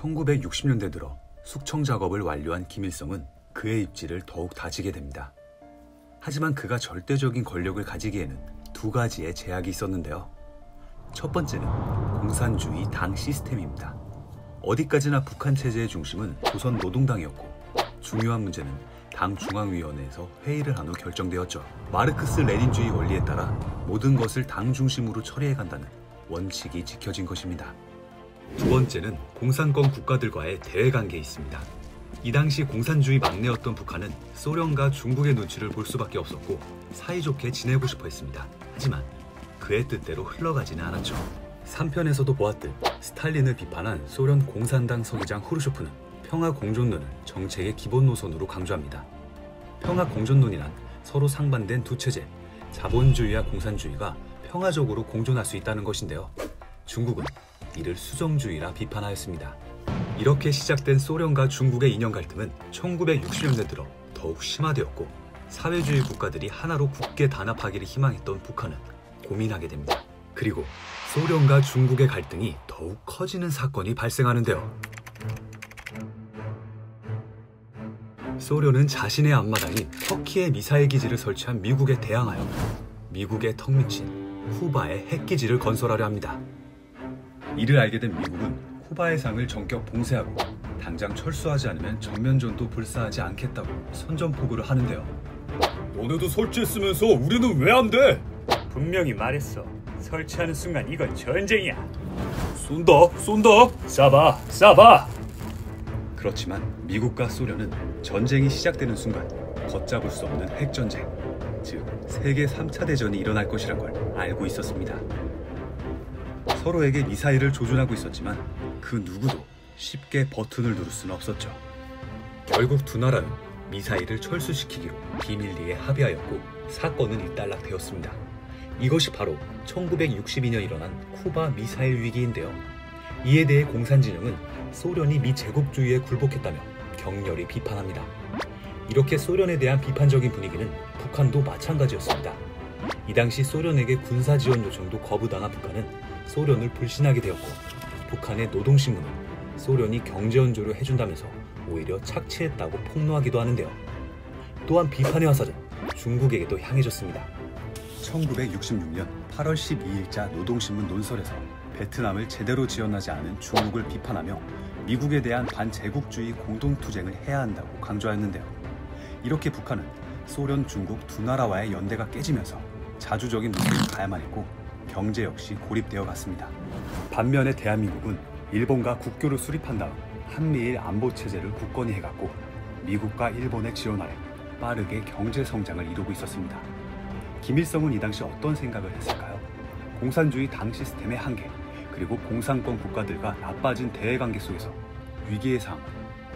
1960년대 들어 숙청 작업을 완료한 김일성은 그의 입지를 더욱 다지게 됩니다. 하지만 그가 절대적인 권력을 가지기에는 두 가지의 제약이 있었는데요. 첫 번째는 공산주의 당 시스템입니다. 어디까지나 북한 체제의 중심은 조선노동당이었고, 중요한 문제는 당 중앙위원회에서 회의를 한 후 결정되었죠. 마르크스 레닌주의 원리에 따라 모든 것을 당 중심으로 처리해간다는 원칙이 지켜진 것입니다. 두 번째는 공산권 국가들과의 대외관계에 있습니다. 이 당시 공산주의 막내였던 북한은 소련과 중국의 눈치를 볼 수밖에 없었고 사이좋게 지내고 싶어 했습니다. 하지만 그의 뜻대로 흘러가지는 않았죠. 3편에서도 보았듯 스탈린을 비판한 소련 공산당 서기장 후르쇼프는 평화공존론을 정책의 기본 노선으로 강조합니다. 평화공존론이란 서로 상반된 두 체제, 자본주의와 공산주의가 평화적으로 공존할 수 있다는 것인데요. 중국은 이를 수정주의라 비판하였습니다. 이렇게 시작된 소련과 중국의 이념 갈등은 1960년대 들어 더욱 심화되었고, 사회주의 국가들이 하나로 굳게 단합하기를 희망했던 북한은 고민하게 됩니다. 그리고 소련과 중국의 갈등이 더욱 커지는 사건이 발생하는데요. 소련은 자신의 앞마당인 터키에 미사일 기지를 설치한 미국에 대항하여 미국의 턱밑인 쿠바에 핵기지를 건설하려 합니다. 이를 알게 된 미국은 쿠바의 상을 전격 봉쇄하고 당장 철수하지 않으면 전면전도 불사하지 않겠다고 선전포고를 하는데요. 너네도 설치했으면서 우리는 왜 안 돼? 분명히 말했어. 설치하는 순간 이건 전쟁이야. 쏜다. 쏴봐. 그렇지만 미국과 소련은 전쟁이 시작되는 순간 걷잡을 수 없는 핵전쟁, 즉 세계 3차 대전이 일어날 것이란 걸 알고 있었습니다. 서로에게 미사일을 조준하고 있었지만 그 누구도 쉽게 버튼을 누를 수는 없었죠. 결국 두 나라는 미사일을 철수시키기로 비밀리에 합의하였고 사건은 일단락되었습니다. 이것이 바로 1962년 일어난 쿠바 미사일 위기인데요. 이에 대해 공산진영은 소련이 미제국주의에 굴복했다며 격렬히 비판합니다. 이렇게 소련에 대한 비판적인 분위기는 북한도 마찬가지였습니다. 이 당시 소련에게 군사지원 요청도 거부당한 북한은 소련을 불신하게 되었고, 북한의 노동신문은 소련이 경제援조를 해준다면서 오히려 착취했다고 폭로하기도 하는데요. 또한 비판의 화살은 중국에게도 향해졌습니다. 1966년 8월 12일자 노동신문 논설에서 베트남을 제대로 지원하지 않은 중국을 비판하며 미국에 대한 반제국주의 공동투쟁을 해야 한다고 강조하였는데요. 이렇게 북한은 소련, 중국 두 나라와의 연대가 깨지면서 자주적인 노선을 가야만 했고 경제 역시 고립되어 갔습니다. 반면에 대한민국은 일본과 국교를 수립한 다음 한미일 안보체제를 굳건히 해갔고 미국과 일본의 지원 아래 빠르게 경제 성장을 이루고 있었습니다. 김일성은 이 당시 어떤 생각을 했을까요? 공산주의 당 시스템의 한계, 그리고 공산권 국가들과 나빠진 대외관계 속에서 위기의 상황을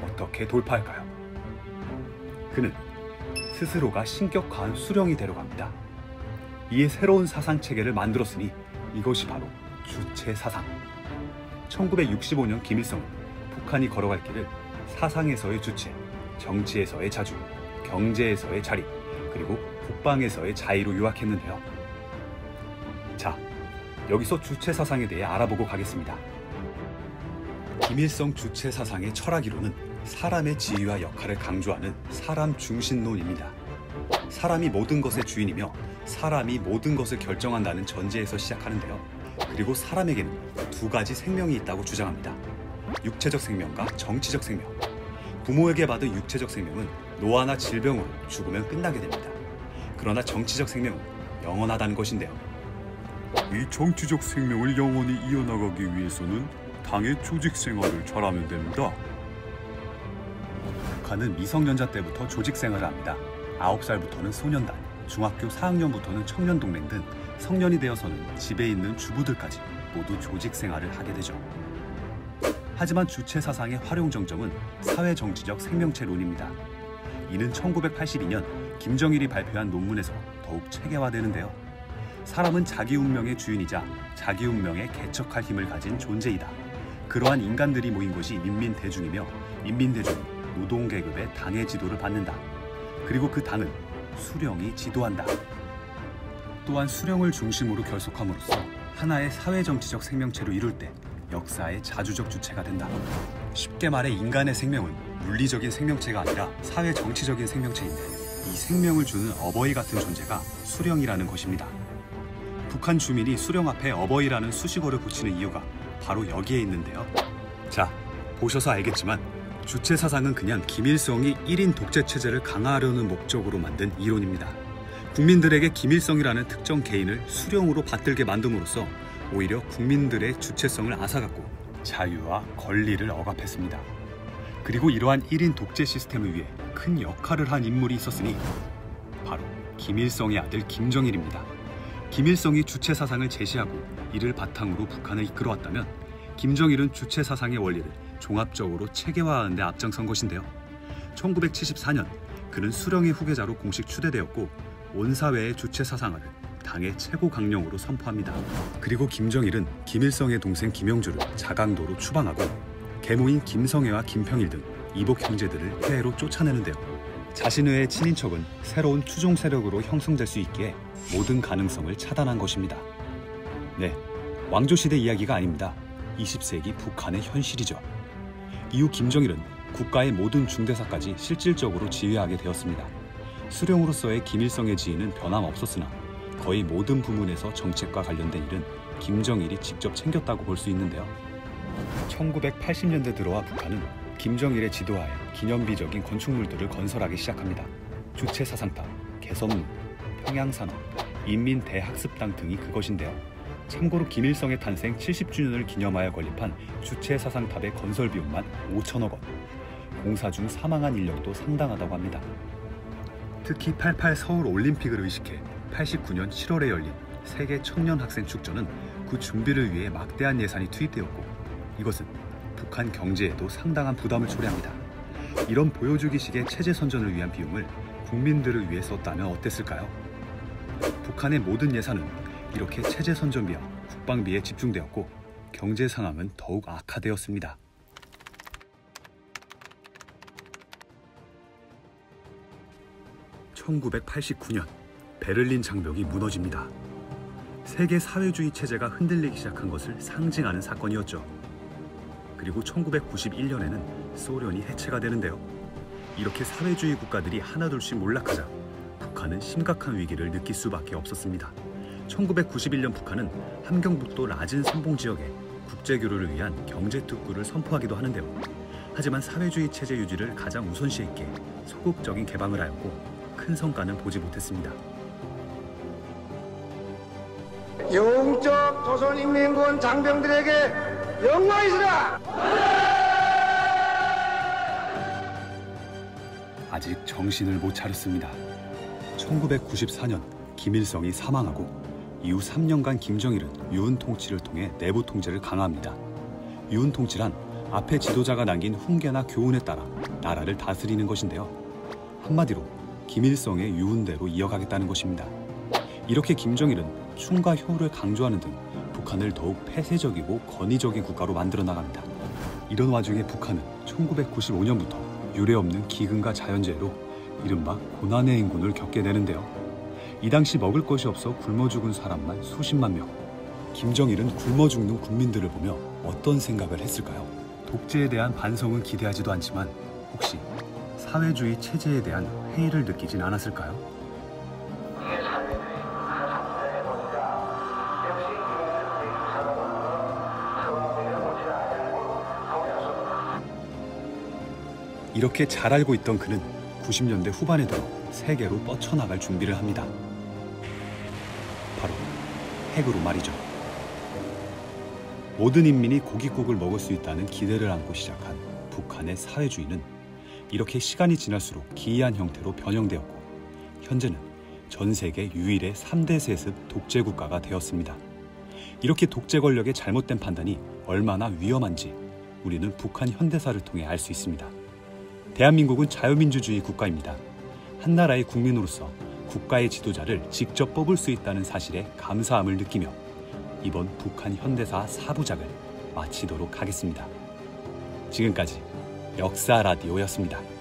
어떻게 돌파할까요? 그는 스스로가 신격화한 수령이 되려갑니다. 이에 새로운 사상체계를 만들었으니 이것이 바로 주체사상. 1965년 김일성은 북한이 걸어갈 길을 사상에서의 주체, 정치에서의 자주, 경제에서의 자립, 그리고 국방에서의 자유로 요약했는데요. 자, 여기서 주체사상에 대해 알아보고 가겠습니다. 김일성 주체사상의 철학이론은 사람의 지위와 역할을 강조하는 사람 중심론입니다. 사람이 모든 것의 주인이며 사람이 모든 것을 결정한다는 전제에서 시작하는데요. 그리고 사람에게는 두 가지 생명이 있다고 주장합니다. 육체적 생명과 정치적 생명. 부모에게 받은 육체적 생명은 노화나 질병으로 죽으면 끝나게 됩니다. 그러나 정치적 생명은 영원하다는 것인데요. 이 정치적 생명을 영원히 이어나가기 위해서는 당의 조직 생활을 잘하면 됩니다. 북한은 미성년자 때부터 조직 생활을 합니다. 9살부터는 소년단, 중학교 4학년부터는 청년동맹 등 성년이 되어서는 집에 있는 주부들까지 모두 조직 생활을 하게 되죠. 하지만 주체사상의 활용정점은 사회정치적 생명체론입니다. 이는 1982년 김정일이 발표한 논문에서 더욱 체계화되는데요. 사람은 자기 운명의 주인이자 자기 운명에 개척할 힘을 가진 존재이다. 그러한 인간들이 모인 것이 인민대중이며 인민대중은 노동계급의 당의 지도를 받는다. 그리고 그 당은 수령이 지도한다. 또한 수령을 중심으로 결속함으로써 하나의 사회정치적 생명체로 이룰 때 역사의 자주적 주체가 된다. 쉽게 말해 인간의 생명은 물리적인 생명체가 아니라 사회 정치적인 생명체인데 이 생명을 주는 어버이 같은 존재가 수령이라는 것입니다. 북한 주민이 수령 앞에 어버이라는 수식어를 붙이는 이유가 바로 여기에 있는데요. 자, 보셔서 알겠지만 주체 사상은 그냥 김일성이 1인 독재 체제를 강화하려는 목적으로 만든 이론입니다. 국민들에게 김일성이라는 특정 개인을 수령으로 받들게 만듦으로써 오히려 국민들의 주체성을 앗아갔고 자유와 권리를 억압했습니다. 그리고 이러한 1인 독재 시스템을 위해 큰 역할을 한 인물이 있었으니 바로 김일성의 아들 김정일입니다. 김일성이 주체 사상을 제시하고 이를 바탕으로 북한을 이끌어왔다면 김정일은 주체 사상의 원리를 종합적으로 체계화하는 데 앞장선 것인데요. 1974년 그는 수령의 후계자로 공식 추대되었고 온 사회의 주체 사상화를 당의 최고 강령으로 선포합니다. 그리고 김정일은 김일성의 동생 김영주를 자강도로 추방하고 계모인 김성애와 김평일 등 이복 형제들을 해외로 쫓아내는데요. 자신의 친인척은 새로운 추종 세력으로 형성될 수 있기에 모든 가능성을 차단한 것입니다. 네, 왕조시대 이야기가 아닙니다. 20세기 북한의 현실이죠. 이후 김정일은 국가의 모든 중대사까지 실질적으로 지휘하게 되었습니다. 수령으로서의 김일성의 지위는 변함없었으나 거의 모든 부문에서 정책과 관련된 일은 김정일이 직접 챙겼다고 볼 수 있는데요. 1980년대 들어와 북한은 김정일의 지도하에 기념비적인 건축물들을 건설하기 시작합니다. 주체사상탑, 개선문, 평양산업, 인민대학습당 등이 그것인데요. 참고로 김일성의 탄생 70주년을 기념하여 건립한 주체사상탑의 건설 비용만 5천억 원, 공사 중 사망한 인력도 상당하다고 합니다. 특히 88 서울 올림픽을 의식해 89년 7월에 열린 세계 청년 학생 축전은 그 준비를 위해 막대한 예산이 투입되었고 이것은 북한 경제에도 상당한 부담을 초래합니다. 이런 보여주기식의 체제 선전을 위한 비용을 국민들을 위해 썼다면 어땠을까요? 북한의 모든 예산은 이렇게 체제 선전비와 국방비에 집중되었고 경제 상황은 더욱 악화되었습니다. (1989년) 베를린 장벽이 무너집니다. 세계 사회주의 체제가 흔들리기 시작한 것을 상징하는 사건이었죠. 그리고 1991년에는 소련이 해체가 되는데요. 이렇게 사회주의 국가들이 하나둘씩 몰락하자 북한은 심각한 위기를 느낄 수밖에 없었습니다. 1991년 북한은 함경북도 라진 선봉 지역에 국제교류를 위한 경제특구를 선포하기도 하는데요. 하지만 사회주의 체제 유지를 가장 우선시했기에 소극적인 개방을 하였고 큰 성과는 보지 못했습니다. 영웅적 조선인민군 장병들에게 영광이시라! 아직 정신을 못 차렸습니다. 1994년 김일성이 사망하고 이후 3년간 김정일은 유은 통치를 통해 내부 통제를 강화합니다. 유은 통치란 앞에 지도자가 남긴 훈계나 교훈에 따라 나라를 다스리는 것인데요. 한마디로 김일성의 유은대로 이어가겠다는 것입니다. 이렇게 김정일은 충과 효를 강조하는 등 북한을 더욱 폐쇄적이고 권위적인 국가로 만들어 나갑니다. 이런 와중에 북한은 1995년부터 유례없는 기근과 자연재해로 이른바 고난의 인군을 겪게 되는데요. 이 당시 먹을 것이 없어 굶어 죽은 사람만 수십만 명. 김정일은 굶어 죽는 국민들을 보며 어떤 생각을 했을까요? 독재에 대한 반성은 기대하지도 않지만 혹시 사회주의 체제에 대한 회의를 느끼진 않았을까요? 이렇게 잘 알고 있던 그는 90년대 후반에 들어 세계로 뻗쳐나갈 준비를 합니다. 바로 핵으로 말이죠. 모든 인민이 고깃국을 먹을 수 있다는 기대를 안고 시작한 북한의 사회주의는 이렇게 시간이 지날수록 기이한 형태로 변형되었고 현재는 전 세계 유일의 3대 세습 독재 국가가 되었습니다. 이렇게 독재 권력의 잘못된 판단이 얼마나 위험한지 우리는 북한 현대사를 통해 알 수 있습니다. 대한민국은 자유민주주의 국가입니다. 한 나라의 국민으로서 국가의 지도자를 직접 뽑을 수 있다는 사실에 감사함을 느끼며 이번 북한 현대사 4부작을 마치도록 하겠습니다. 지금까지 역사 라디오였습니다.